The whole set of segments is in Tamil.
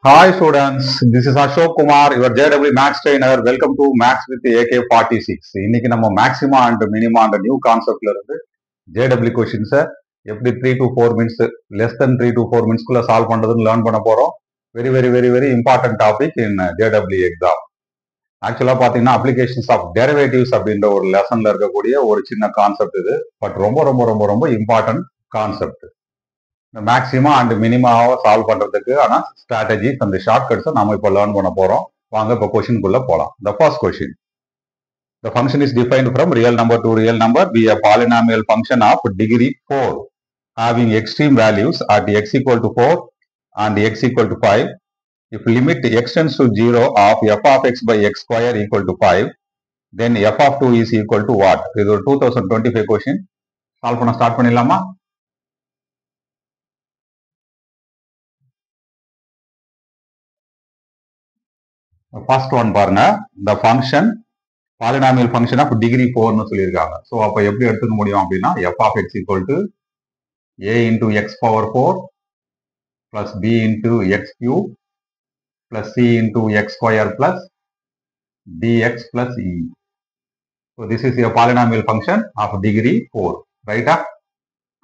Hi students, this is Ashok Kumar, your JW Max trainer. Welcome to Max with AK46. இன்னைக்கு நம்ம மேக்ஸிமா அண்ட் மினிமா அந்த நியூ கான்செப்ட்ல இருந்து JW கொஸ்டின்ஸை எப்படி 3 to 4 minutes less then 3 to 4 மினிட்ஸ்க்குள்ள சால்வ் பண்றதுன்னு லேர்ன் பண்ண போறோம். Very important topic in JW exam. ஆக்சுவலா பாத்தீங்கன்னா அப்ளிகேஷன்ஸ் ஆஃப் டெரிவேட்டிவ்ஸ் அப்படின்ற ஒரு லெசன்ல இருக்கக்கூடிய ஒரு சின்ன கான்செப்ட் இது. பட் ரொம்ப இம்பார்ட்டன்ட் கான்செப்ட். மேக்ஸிமா அண்ட் மினிமாவை சால்வ் பண்றதுக்கு ஆனா ஸ்ட்ராட்டஜிஸ் அந்த ஷார்ட்கட்ஸை நாம இப்போ லேர்ன் பண்ண போறோம். வாங்க இப்போ கொஸ்டின்குள்ள போலாம். The first question. The function is defined from real number to real number be a polynomial function of degree 4 having extreme values at x equal to 4 and x equal to 5. If limit x tends to 0 of f of x by x square equal to 5, then f of 2 is equal to what? இது ஒரு 2025 கொஸ்டின். சால்வ் பண்ண ஸ்டார்ட் பண்ணிடலாமா? ஃபர்ஸ்ட் ஒன் பாருங்க. இந்த function polynomial function of degree 4னு சொல்லியிருக்காங்க. ஸோ அப்போ எப்படி எடுத்துக்க முடியும் அப்படின்னா f of x equal to a into x power 4 plus b into x cube plus c into x square plus d x plus e. So this is a polynomial function of degree 4. ரைட்டா?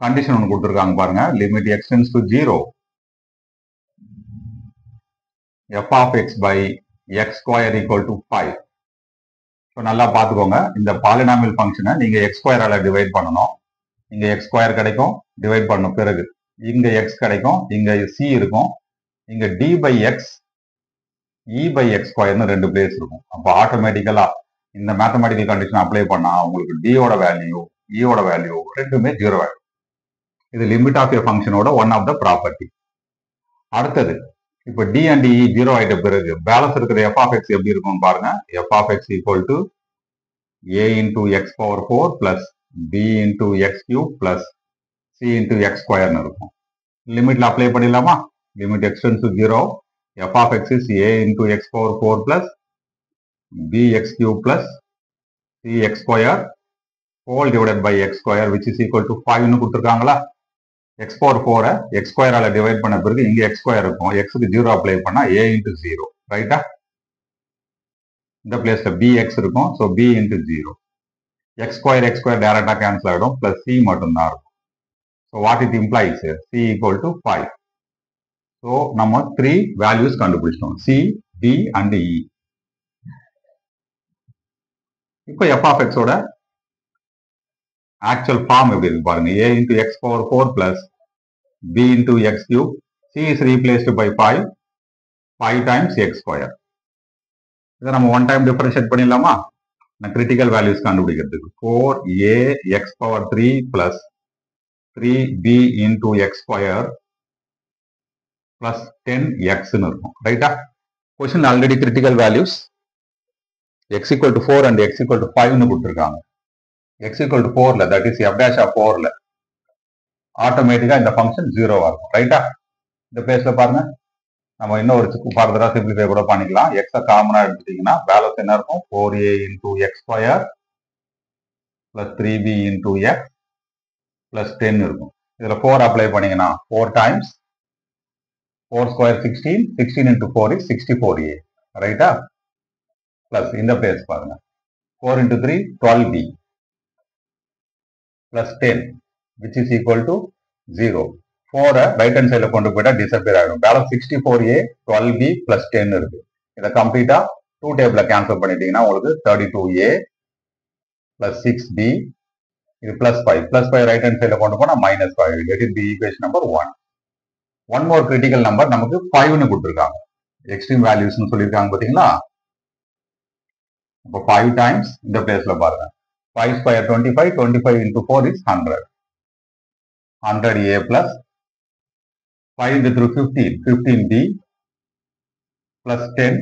கண்டிஷன் ஒன்று கொடுத்துருக்காங்க பாருங்க. Limit x tends to 0 f of x by x square equal to 5. So நல்லா பார்த்துக்கோங்க. இந்த பாலினாமியல் ஃபங்க்ஷனை நீங்க எக்ஸ் ஸ்கொயரால டிவைட் பண்ணணும். இங்க எக்ஸ் ஸ்கொயர் கிடைக்கும், டிவைட் பண்ணும். பிறகு இங்க எக்ஸ் கிடைக்கும், இங்க சி இருக்கும், இங்க D by x E by x ஸ்கொயர்னு ரெண்டு பிளேஸ் இருக்கும். அப்போ ஆட்டோமேட்டிக்கலா இந்த மேத்தமெட்டிக்கல் கண்டிஷன் அப்ளை பண்ணா உங்களுக்கு டியோட வேல்யூ இயோட வேல்யூ ரெண்டுமே 0 ஆகும். இது லிமிட் ஆஃப் எ ஃபங்க்ஷனோட ஒன் ஆஃப் த ப்ராப்பர்ட்டி. அடுத்தது இப்போ டி அண்ட் இ 0 ஆயிட்ட பிறகு பேலன்ஸ் இருக்கிற எஃப் ஆஃப் எக்ஸ் எப்படி இருக்கும் பாருங்க. F of x equal to a into x power 4 plus b into x cube plus c into x ஸ்கொயர்னு இருக்கும். லிமிட்ல அப்ளை பண்ணிடலாமா? Limit x tends to 0 f of x is a into x power 4 plus b x cube plus c x square whole divided by x square which is equal to 5னு கொடுத்துருக்காங்களா? எக்ஸ் பவர் 4 எக்ஸ் ஸ்கொயரால டிவைட் பண்ண பிறகு இங்க எக்ஸ் ஸ்கொயர் இருக்கும். எக்ஸுக்கு 0 அப்ளை பண்ணா ஏ இன்டூ 0. ரைட்டா? இந்த பிளேஸ்ல பி எக்ஸ் இருக்கும். So b into 0. X square டைரக்டா கேன்சல் ஆகிடும். பிளஸ் சி மட்டும் தான் இருக்கும். So what it implies c equal to 5. So நம்ம 3 வேல்யூஸ் கண்டுபிடிச்சிட்டோம். C, d and e. இப்போ எஃப் ஆஃப் எக்ஸோட ஆக்சுவல் ஃபார்ம் எப்படி இருக்கு பாருங்க. A into x power 4 plus b into x cube c is replaced by 5 times x square. இதை நம்ம ஒன் டைம் டிஃபரன்ஷியேட் பண்ணிடலாமா? கிரிட்டிக்கல் வேல்யூஸ் கண்டுபிடிக்கிறதுக்கு 4a x power 3 plus 3b into x square plus 10xன்னு இருக்கும். ரைட்டா? Question already critical values x equal to 4 and x equal to 5னு கொடுத்துருக்காங்க. x equal to 4ல that is f dash of 4ல ஆட்டோமேட்டிக்கா இந்த ஃபங்க்ஷன் 0 ஆகும். ரைட்டா? இந்த பிளேஸ்ல பாருங்க. நம்ம இன்னும் ஒரு ஃபர்தரா சிம்பிளிஃபை கூட பண்ணிக்கலாம். x காமனா எடுத்துட்டீங்கன்னா பேலன்ஸ் என்ன இருக்கும்? 4a into x square plus 3b into X plus 10 இருக்கும். இதுல 4 அப்ளை பண்ணீங்கன்னா 4 times 4 square 16 into 4 is 64a. ரைட்டா? பிளஸ் இந்த பிளேஸ் பாருங்க. 4 into 3 12b plus 10 which is equal to 0. 4 right hand சைடில் கொண்டு போயிட்டா டிசப்பியர் ஆகிடும். பேலன்ஸ் 64a 12b plus 10 இருக்கு. இதை கம்ப்ளீட்டா 2 டேபிள கேன்சல் பண்ணிட்டீங்கன்னா உங்களுக்கு 32a plus 6b இது plus 5 ரைட் ஹேண்ட் சைடில் கொண்டு போனா -5. Let it be equation number 1. One more critical number நமக்கு 5னு கொடுத்துருக்காங்க. எக்ஸ்ட்ரீம் வேல்யூஸ்னு சொல்லியிருக்காங்க பார்த்தீங்களா? இப்போ 5 டைம்ஸ் இந்த பிளேஸ்ல பாருங்க. 5 square 25 into 4 is 100. 100a plus 5 into 15b plus 10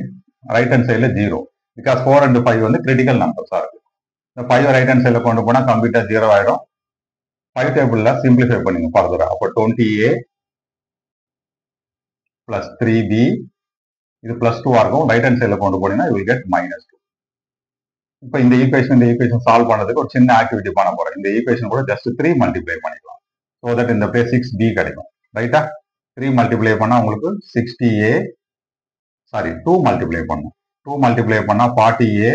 right hand side 0 because 4 and 5 வந்து critical numbers இருக்கு. இந்த 5 right hand side கொண்டு போனா கம்ப்ளீட்டா 0 ஆயிடும். 5 டேபிள்ல சிம்பிளிஃபை பண்ணுங்க ஃபர்தரா. அப்போ 20a plus 3b இது plus 2 இருக்கும். ரைட் ஹேண்ட் சைடில் கொண்டு போனீங்கன்னா you will get -2. இப்போ இந்த ஈக்குவேஷன் சால்வ் பண்ணதுக்கு ஒரு சின்ன ஆக்டிவிட்டி பண்ண போறேன். இந்த ஈக்குவேஷன் கூட ஜஸ்ட் 3 மல்டிப்ளை பண்ணிக்கலாம். ஸோ தட் இந்த பிளேஸ் 6b கிடைக்கும். ரைட்டா? 3 மல்டிப்ளை பண்ணா உங்களுக்கு 60a சாரி 2 மல்டிப்ளை பண்ணும். 2 மல்டிப்ளை பண்ணா 40a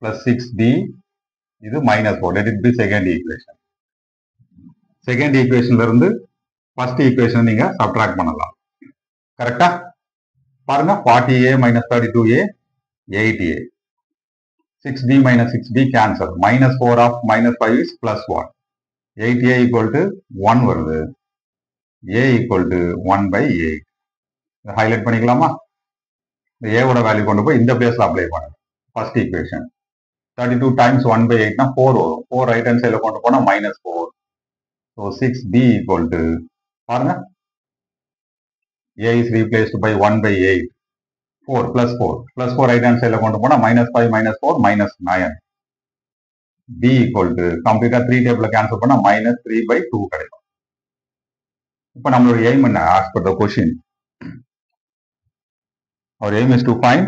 plus 6b இது -4. Let it be second equation. Second ஈக்குவேஷன்ல இருந்து ஃபர்ஸ்ட் ஈக்குவேஷன் நீங்க சப்ட்ராக்ட் பண்ணலாம். கரெக்டா? பாருங்க 40a minus 32a 8a. 6b minus 6b cancel. -4 of -5 is +1. 8a equal to 1 வருது. a equal to 1 by 8. Highlight பண்ணிக்கலாமா? இந்த a ஓட வேல்யூ கொண்டு போய் இந்த பிளேஸ்ல அப்ளை பண்ணுங்க. ஃபர்ஸ்ட் ஈக்குவேஷன் 32 times 1 by 8 னா 4 வரும். 4 ரைட் ஹேண்ட் சைடுல கொண்டு போனா -4. So 6b equal to பாருங்க a is replaced by 1 by 8. 4 plus 4 plus 4 right hand side கொண்டு போனா -5 -4 -9. b equal to கம்ப்ளீட்டா 3 டேபிள்ல கேன்சல் பண்ணா -3 by 2 கிடைக்கும். இப்போ நம்மளோட எய்ம் என்ன? as per the question our aim is to find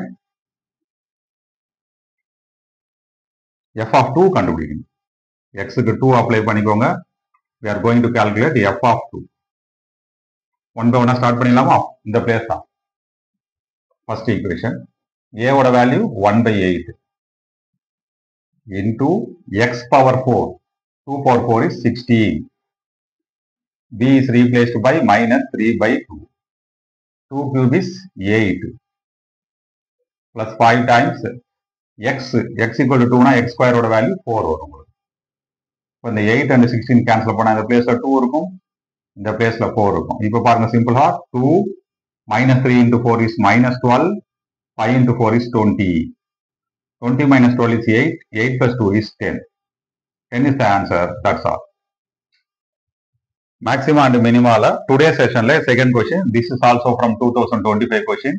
f of 2 கண்டுபிடிக்கணும். x க்கு 2 அப்ளை பண்ணிக்கோங்க. we are going to calculate f of 2. One by ஒன்னா ஸ்டார்ட் பண்ணிடலாமா? இந்த பிளேஸ் தான் ஃபர்ஸ்ட் ஈக்குவேஷன். a ஓட value 1 by 8 into x power 4. 2 power 4 is 16. b is replaced by -3 by 2. 2 cube is 8 plus 5 times x equal to 2 னா x square ஓட வேல்யூ 4 வரும். இப்போ இந்த 8 and 16 கேன்சல் பண்ணா இந்த பிளேஸ்ல 2 இருக்கும், இந்த பிளேஸ்ல 4 இருக்கும். இப்போ பாருங்க simple heart 2 -3 into 4 is -12. 5 into 4 is 20. 20 minus 12 is 8. 8 plus 2 is 10. 10 is the answer. That's all. Maxima and minima la today's session la second question. This is also from 2025 question.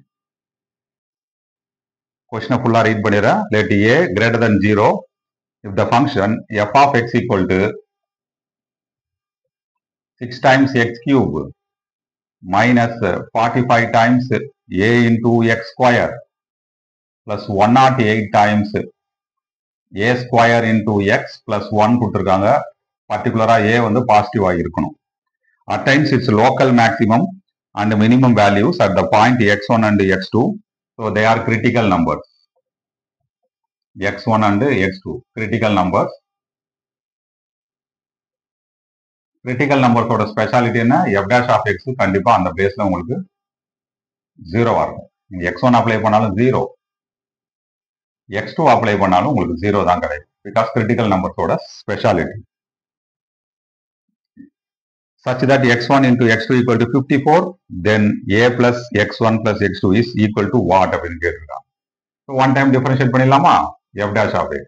Question full read panira. Let a greater than 0 if the function f of x equal to 6 times x cube minus 45 times a into x square plus 108 times a square into x plus 1 கொடுத்திருக்காங்க. பர்டிகுலரா a வந்து பாசிட்டிவா இருக்கணும். Attains its local maximum and minimum values at the point x1 and x2. So they are critical numbers. x1 and x2 critical numbers. Critical numbers ஓட ஸ்பெஷாலிட்டி என்ன? f dash of x கண்டிப்பா அந்த பிளேஸ்ல உங்களுக்கு 0 இருக்கும். நீங்க x1 அப்ளை பண்ணாலும் 0, x2 அப்ளை பண்ணாலும் உங்களுக்கு 0 தான் கிடைக்கும். பிகாஸ் கிரிட்டிக்கல் நம்பர்ஸோட speciality. Such that x1 into x2 equal to 54, then a plus x1 plus x2 is equal to what அப்படின்னு கேட்டிருக்காங்க. So one time differentiate பண்ணிடலாமா? f dash of x.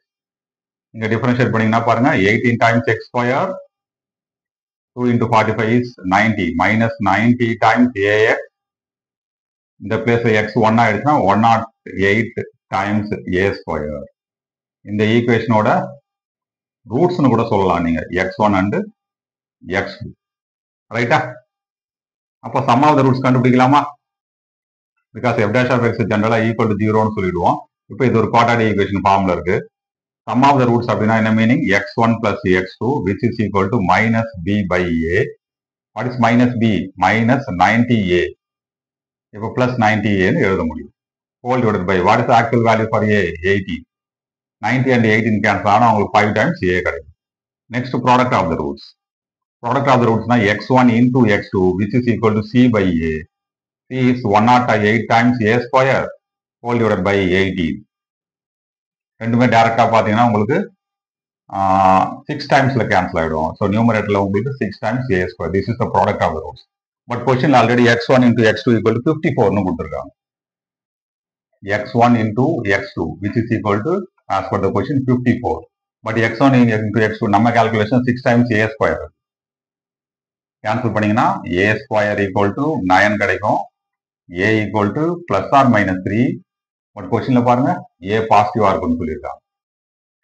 இங்க differentiate பண்ணீங்கன்னா பாருங்க 18 times x square 2 into 45 is 90 minus 90 times ax. இந்த பிளேஸ் x 1 ஆயிடுச்சுன்னா 108 times a square. இந்த ஈக்குவேஷனோட ரூட்ஸ்னு கூட சொல்லலாம் நீங்க x1 and x2. ரைட்டா? அப்போ சம் ஆஃப் த ரூட்ஸ் கண்டுபிடிக்கலாமா? Because f dash of x ஜெனரலா ஈக்குவல் டு 0ன்னு சொல்லிடுவோம். இப்போ இது ஒரு குவாட்ராடிக் ஈக்குவேஷன் ஃபார்ம்ல இருக்கு. சம் ஆஃப் த ரூட்ஸ் அப்படின்னா என்ன meaning? x1 plus x2 which is equal to minus b by a. What is minus b? Minus 90a. இப்போ plus 90a ன்னு எழுத முடியும். Whole divided by what is the actual value for a? 80. 90 and 18 cancel ஆனா உங்களுக்கு 5 times a கிடைக்கும். Next product of the roots. Product of the roots na x1 into x2 which is equal to c by a. c is 108 times a square whole divided by 18. ரெண்டுமே டைரக்டா பாத்தீங்கன்னா உங்களுக்கு 6 டைம்ஸ்ல கேன்சல் ஆயிடும். ஸோ நியூமரேட்டர்ல உங்களுக்கு 6 times a square. This is the product of the roots. But question already x1 into x2 equal to 54னு கொடுத்துருக்காங்க. x1 into x2 which is equal to as per the question 54. But x1 into x2 நம்ம calculation 6 times a square. Cancel பண்ணீங்கன்னா a square equal to 9 கிடைக்கும். a equal to plus or minus 3. But கொஸ்டின்ல பாருங்க a பாசிட்டிவா இருக்குன்னு சொல்லியிருக்காங்க.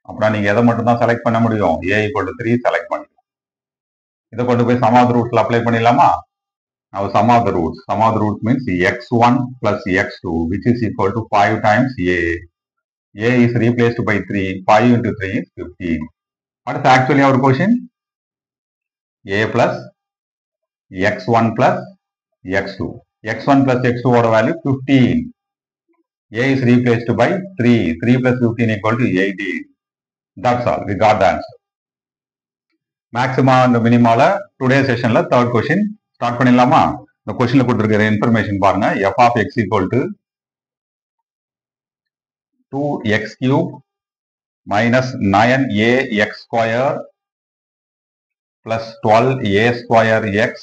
அப்படின்னா நீங்க எதை மட்டும் தான் செலக்ட் பண்ண முடியும்? a equal to 3 செலக்ட் பண்ணிக்கலாம். இதை கொண்டு போய் சம் ஆஃப் த ரூட்ஸ்ல அப்ளை பண்ணிடலாமா? Now sum of the roots. Sum of the roots means x1 plus x2 which is equal to 5 times a. a is replaced by 3. 5 into 3 is 15. What is actually our question? a plus x1 plus x2. x1 plus x2 ஓட value 15. A is replaced by 3. 3 plus 15 equal to 18. That's all. We got the answer. Maxima and minima today's session la third question start பண்ணிடலாமா? இந்த கொஸ்டின்ல கொடுத்திருக்கிற இன்ஃபர்மேஷன் பாருங்க. f of x equal to 2x cube minus 9ax square plus 12a square x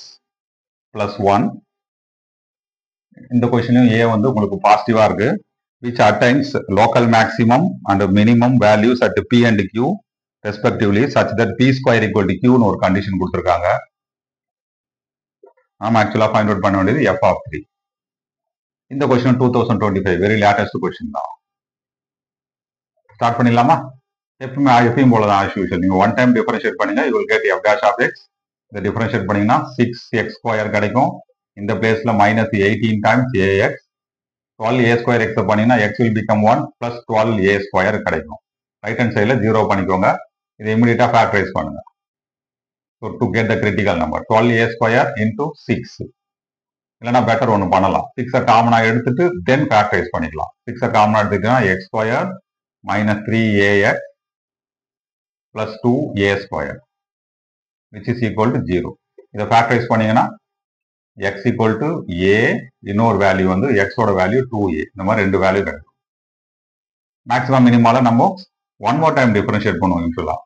plus 1. இந்த கொஸ்டினும் a வந்து உங்களுக்கு பாசிட்டிவா இருக்கு. which attains local maximum and minimum values at p and q respectively such that p square equal to q னு ஒரு கண்டிஷன் கொடுத்திருக்காங்க. நாம ஆக்சுவலா ஃபைண்ட் அவுட் பண்ண வேண்டியது f of 3. இந்த கொஸ்டின் 2025 வெரி லேட்டஸ்ட் கொஸ்டின் தான். ஸ்டார்ட் பண்ணிடலாமா? எப்பயும் போல தான் as usual. நீங்க ஒன் டைம் டிஃபரன்ஷியேட் பண்ணுங்க, you will get f dash of x. இந்த டிஃபரன்ஷியேட் பண்ணீங்கன்னா 6x ஸ்கொயர் கிடைக்கும். இந்த பிளேஸ்ல minus 18 times ax. 12a square x பண்ணீங்கன்னா x will become 1 plus 12a square கிடைக்கும். ரைட் ஹேண்ட் சைடில் 0 பண்ணிக்கோங்க. இதை இமிடியேட்டா ஃபேக்டரைஸ் பண்ணுங்க. So to get the critical number 12a square into 6. இல்லைன்னா பெட்டர் ஒன்று பண்ணலாம். 6 காமனா எடுத்துட்டு தென் ஃபேக்டரைஸ் பண்ணிக்கலாம். 6 காமனா எடுத்துக்கிட்டா x square minus 3ax plus 2a square which is equal to 0. இதை ஃபேக்டரைஸ் பண்ணீங்கன்னா x equal to a, இன்னொரு வேல்யூ வந்து x ஓட வேல்யூ 2a. இந்த மாதிரி ரெண்டு வேல்யூ கிடைக்கும். மேக்ஸிமம் மினிமால நம்ம ஒன் மோர் டைம் டிஃபரன்ஷியேட் பண்ணுவோம். யூஸ்வலா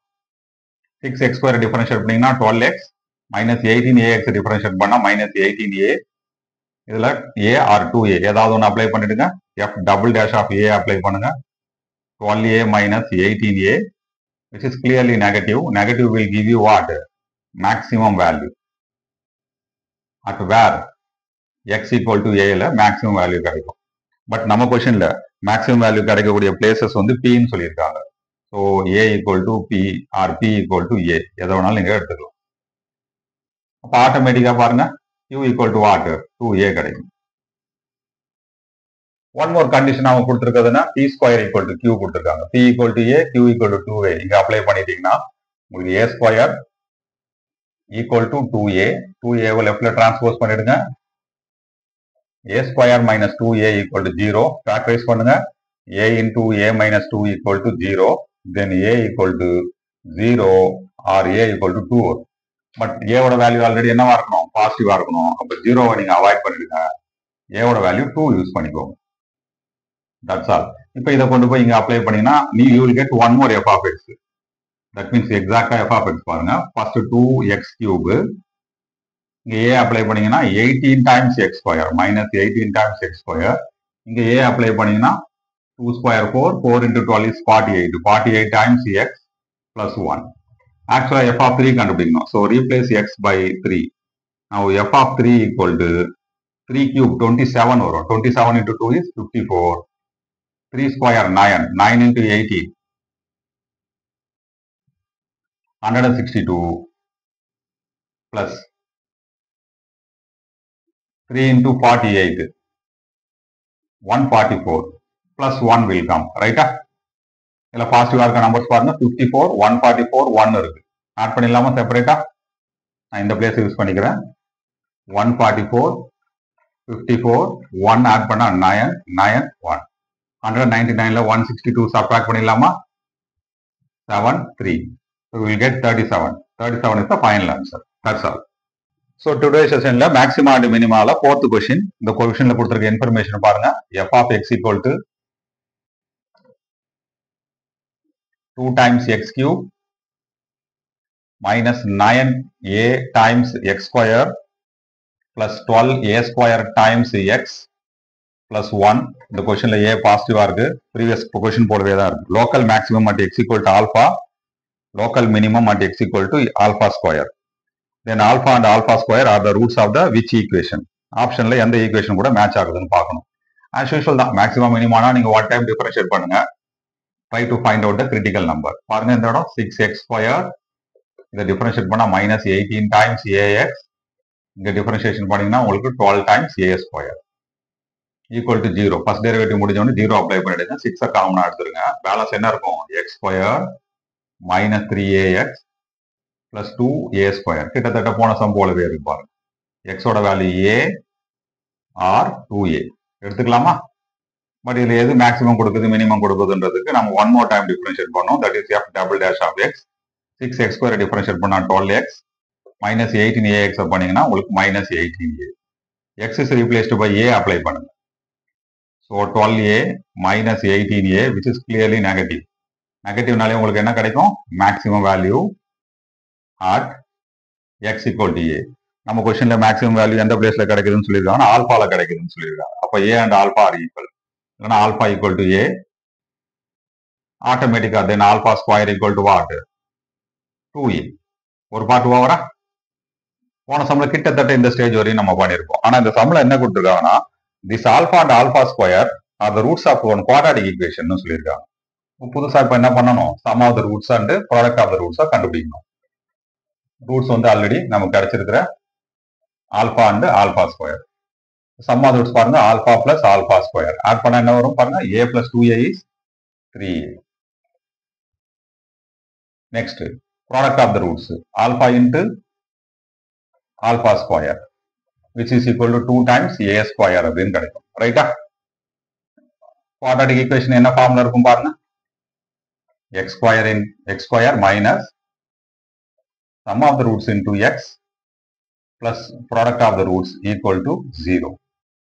6x ஸ்கொயர் டிஃபரன்ஷியேட் பண்ணீங்கன்னா 12x மைனஸ் 18ax டிஃபரன்ஷியேட் பண்ணா மைனஸ் 18a. இதுல a ஆர் 2a ஏதாவது ஒன்று அப்ளை பண்ணிடுங்க. f double dash of a apply பண்ணுங்க. 12a minus 18a which is clearly negative. Negative will give you what? Maximum value. At where x equal to a ல maximum value கிடைக்கும். பட் நம்ம கொஸ்டின்ல maximum value கிடைக்கக்கூடிய பிளேசஸ் வந்து p ன்னு சொல்லியிருக்காங்க. So a equal to p or p equal to a எதை வேணாலும் நீங்க எடுத்துக்கலாம். அப்போ ஆட்டோமேட்டிக்கா பாருங்க q equal to what? 2a கிடைக்கும். ஒன் மோர் கண்டிஷன் அவங்க கொடுத்துருக்கிறதுனா p square equal to q கொடுத்துருக்காங்க. p equal to a, q equal to 2a இங்க அப்ளை பண்ணிட்டீங்கன்னா உங்களுக்கு a square equal to 2a. 2a லெஃப்ட்ல டிரான்ஸ்போஸ் பண்ணிடுங்க. a square minus 2a equal to 0 factorise பண்ணுங்க. a into a minus 2 equal to 0. Then a equal to 0 or a equal to 2. But a ஓட வேல்யூ ஆல்ரெடி என்னவா இருக்கணும்? பாசிட்டிவா இருக்கணும். அப்போ 0வை நீங்க அவாய்ட் பண்ணிடுங்க. a ஓட வேல்யூ 2 யூஸ் பண்ணிக்கோங்க. That's all. இப்போ இதை கொண்டு போய் இங்க அப்ளை பண்ணீங்கன்னா you will get one more f of x. That means எக்ஸாக்டா f of x பாருங்க. ஃபர்ஸ்ட் 2x cube இங்க a அப்ளை பண்ணீங்கன்னா 18 times x square minus 18 times x square. இங்க a அப்ளை பண்ணீங்கன்னா 2 square 4, 4 into 12 is 48. 48 times x plus 1. ஆக்சுவலா f of 3 கண்டுபிடிக்கணும். So replace x by 3. Now f of 3 equal to 3 cube 27 வரும். 27 into 2 is 54. 3 square 9. 9 into 18. 162 plus 3 into 48. 144 plus 1 will come. Right? இல்ல பாசிட்டிவா இருக்க நம்பர்ஸ் பாருங்க. 54, 144, 1 இருக்கு. ஆட் பண்ணிடலாமா செப்பரேட்டா? நான் இந்த பிளேஸ் யூஸ் பண்ணிக்கிறேன். 144, 54, 1 ஆட் பண்ணா 9, 9, 1. 199ல 162 சப்ட்ராக்ட் பண்ணிடலாமா? 7, 3. So we will get 37. 37 is the final answer. That's all. So today's sessionல maxima and minima fourth question. இந்த questionல கொடுத்திருக்க இன்ஃபர்மேஷன் பாருங்க. f of x equal to 2 times x cube minus 9a times x square plus 12a square times x plus 1. இந்த கொஸ்டின்ல a பாசிட்டிவா இருக்கு. ப்ரீவியஸ் கொஸ்டின் போலவே தான் இருக்கு. Local maximum at x equal to alpha, local minimum at x equal to alpha square. Then alpha and alpha square are the roots of the which equation? ஆப்ஷன்ல எந்த ஈக்குவேஷன் கூட மேட்ச் ஆகுதுன்னு பார்க்கணும். as usual தான் மேக்ஸிமம் மினிமம்னா நீங்க ஒன் டைம் டிஃபரன்ஷியேட் பண்ணுங்க. try to find out the critical number. பாருங்க இந்த இடம் 6x square. இதை டிஃபரன்ஷியேட் பண்ணா மைனஸ் 18 டைம்ஸ் ax. இங்க டிஃபரன்ஷியேஷன் பண்ணீங்கன்னா உங்களுக்கு 12 times a square equal to 0. First derivative முடிஞ்ச உடனே 0 அப்ளை பண்ணிடுங்க. 6 காமனா எடுத்துருங்க. பேலன்ஸ் என்ன இருக்கும்? x square minus 3ax plus 2a square. கிட்டத்தட்ட போன சம் போலவே இருக்கு பாருங்க. x ஓட வேல்யூ a ஆர் 2a எடுத்துக்கலாமா? பட் இதுல எது மேக்ஸிமம் கொடுக்குது மினிமம் கொடுக்குதுன்றதுக்கு நம்ம ஒன் மோர் டைம் டிஃபரன்ஷியேட் பண்ணோம். That is f double dash of x. 6x² differentiate பண்ணா 12x minus 18ax பண்ணீங்கன்னா உங்களுக்கு minus 18a. x is replaced by a apply பண்ணுங்க. So 12a minus 18a which is clearly negative. நெகட்டிவ்னாலே உங்களுக்கு என்ன கிடைக்கும்? Maximum value at x equal to a. நம்ம கொஸ்டின்ல மேக்ஸிமம் வேல்யூ எந்த பிளேஸ்ல கிடைக்குதுன்னு சொல்லியிருக்காங்க, ஆல்பால கிடைக்குதுன்னு சொல்லியிருக்காங்க. அப்ப a and alpha are equal. இல்லைன்னா alpha equal to a, ஆட்டோமேட்டிக்கா then alpha square equal to what? 2a. ஒரு பார்ட் ஓவரா? போன சம்ல கிட்டத்தட்ட இந்த ஸ்டேஜ் வரையும் நம்ம பண்ணியிருப்போம். ஆனா இந்த சம்ல என்ன கொடுத்துருக்காங்கன்னா this alpha and alpha square are the roots of one quadratic equation சொல்லியிருக்காங்க. புதுசா இப்ப என்ன பண்ணணும்? Sum of the roots and product of the ரூட்ஸா கண்டுபிடிக்கணும். ரூட்ஸ் வந்து ஆல்ரெடி நமக்கு கிடைச்சிருக்கிற alpha and alpha square. Sum of roots பாருங்க, alpha plus alpha square add பண்ண என்ன வரும் பாருங்க, a plus 2a is 3a. Next product of the roots alpha into alpha square which is equal to 2 times a square அப்படின்னு கிடைக்கும். ரைட்டா? குவாட்ராட்டிக் ஈக்குவேஷன் என்ன ஃபார்ம்ல இருக்கும் பாருங்க, x square minus sum of the roots into x plus product of the roots equal to 0.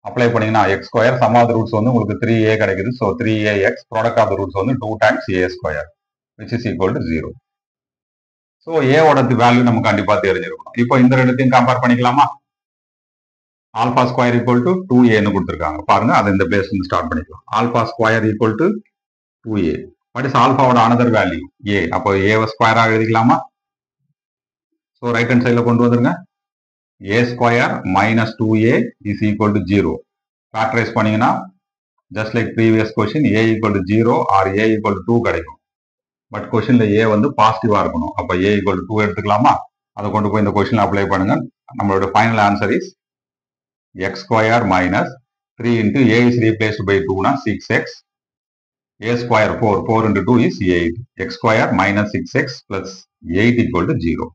Apply பண்ணீங்கன்னா x square sum of the roots வந்து உங்களுக்கு 3a கிடைக்குது. so 3ax product of the roots வந்து 2 times a square which is equal to 0. so a ஓட வேல்யூ நமக்கு கண்டிப்பா தெரிஞ்சிருக்கும். இப்போ இந்த ரெண்டுத்தையும் கம்பேர் பண்ணிக்கலாமா? Alpha square equal to 2a ன்னு கொடுத்துருக்காங்க பாருங்க, அது இந்த பிளேஸ் ஸ்டார்ட் பண்ணிக்கலாம். Alpha square equal to 2a. What is ஆல்பாவோட அனதர் வேல்யூ? a. அப்போ a ஸ்கொயரா எழுதிக்கலாமா? ஸோ ரைட் ஹேண்ட் சைடில் கொண்டு வந்துருங்க. a square minus 2a is equal to 0. Factorise பண்ணீங்கன்னா just like previous question a equal to 0 or a equal to 2 கிடைக்கும். பட் கொஸ்டின்ல a வந்து பாசிட்டிவா இருக்கணும். அப்போ a ஈக்குவல் டு 2 எடுத்துக்கலாமா? அதை கொண்டு போய் இந்த கொஸ்டின்ல அப்ளை பண்ணுங்க. நம்மளோட final answer is x square minus 3 into a is replaced by 2 na 6x, a square 4 into 2 is 8, x square minus 6x plus 8 equal to 0.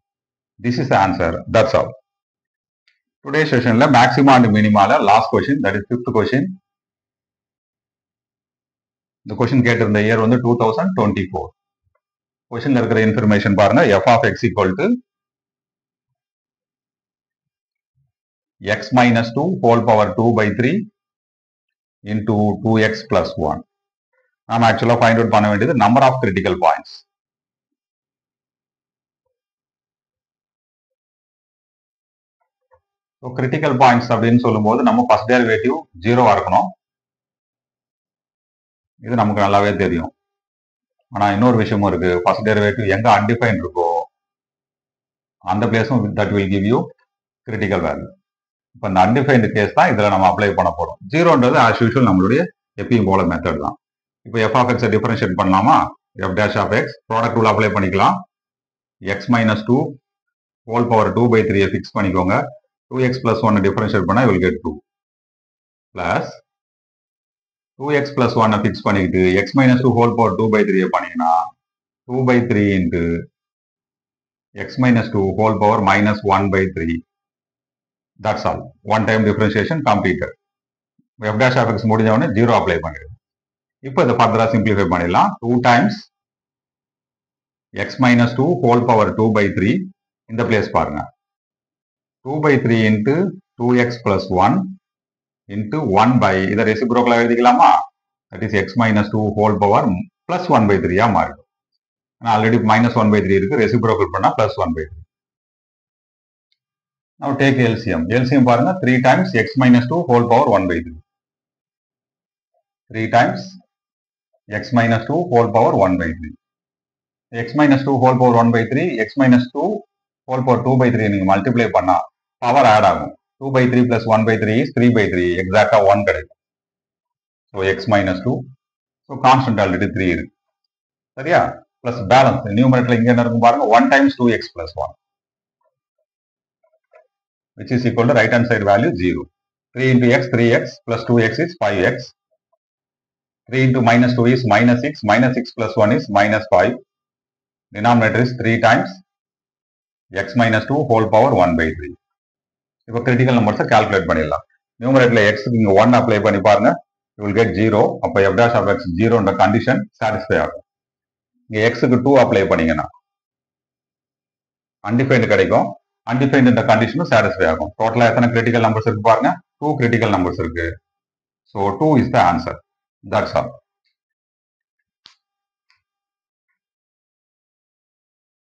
This is the answer. That's all. Today's session la maxima and minima la last question, that is fifth question. The question கேட்டிருந்த year வந்து 2024. question ல இருக்கிற information பாருங்க, f of x equal to x minus 2 whole power 2 by 3 into 2x plus 1. நாம் ஆக்சுவலா ஃபைண்ட் அவுட் பண்ண வேண்டியது number of critical points. Critical points அப்படின்னு சொல்லும்போது நம்ம ஃபர்ஸ்ட் டெரிவேட்டிவ் 0வா இருக்கணும். இது நமக்கு நல்லாவே தெரியும். ஆனா இன்னொரு விஷயமும் இருக்கு, ஃபர்ஸ்ட் டெரிவேட்டிவ் எங்க அன்டிஃபைன் இருக்கோ அந்த பிளேஸும் that will give you critical value. இப்போ இந்த அன்டிஃபைன்டு கேஸ் தான் இதில் நம்ம அப்ளை பண்ண போகிறோம். 0ன்றது ஆஸ் யூஷுவல் நம்மளுடைய எப்பயும் போல மெத்தட் தான். இப்போ எஃப் ஆஃப் எக்ஸை டிஃபரன்ஷியேட் பண்ணலாமா? F dash of x product rule apply பண்ணிக்கலாம். X minus 2 whole power 2 by 3 fix பண்ணிக்கோங்க. 2x plus 1 டிஃபரன்ஷியேட் பண்ணால் will get 2 plus 2x plus 1 fix பண்ணிக்கிட்டு x minus 2 whole power 2 by 3 பண்ணீங்கன்னா 2 by 3 into x minus 2 whole power minus 1 by 3. That's all. One time differentiation completed. f dash of x முடிஞ்ச உடனே 0 அப்ளை பண்ணிடுங்க. இப்போ இதை ஃபர்தரா சிம்பிளிஃபை பண்ணிடலாம். 2 times x minus 2 whole power 2 by 3 இந்த பிளேஸ் பாருங்க. 2 by 3 into 2x plus 1 into 1 by இதை ரெசிப்ரோக்கலா எழுதிக்கலாமா? that is x minus 2 whole power plus 1 by 3 மாறிடும். ஆல்ரெடி minus 1 by 3 இருக்கு, ரெசிப்ரோக்கல் பண்ணா plus 1 by 3. Now take LCM. LCM பாருங்க, 3 times x minus 2 whole power 1 by 3. 3 times x minus 2 whole power 1 by 3. x minus 2 whole power 1 by 3, x minus 2 whole power 2 by 3 நீங்க மல்டிப்ளை பண்ணா பவர் ஆட் ஆகும். 2 by 3 plus 1 by 3 is 3 by 3. எக்ஸாக்டா 1 கிடைக்கும். So x minus 2. So constant already 3 இருக்கு. சரியா? பிளஸ் பேலன்ஸ் நியூமரேட்டர்ல இங்க என்ன இருக்கும் பாருங்க, 1 times 2x plus 1. which is equal to right hand side value 0. 3 into x, 3x plus 2x is 5x. 3 into minus 2 is minus 6. Minus 6 plus 1 is minus 5. Denominator is 3 times x minus 2 whole power 1 by 3. இப்போ critical numbers calculate பண்ணிடலாம். Numeratorல x இங்க 1 apply பண்ணி பாருங்க. You will get 0. அப்போ f dash of x 0ன்ற கண்டிஷன் சாட்டிஸ்ஃபை ஆகும். இங்கே எக்ஸுக்கு 2 அப்ளை பண்ணீங்கன்னா அன்டிஃபைன்டு கிடைக்கும். அன்டிஃபைன்டு இந்த கண்டிஷனும் சாட்டிஸ்ஃபை ஆகும். டோட்டலாக எத்தனை கிரிட்டிக்கல் நம்பர்ஸ் இருக்கு பாருங்க, 2 கிரிட்டிக்கல் நம்பர்ஸ் இருக்கு. So 2 is the answer. That's all.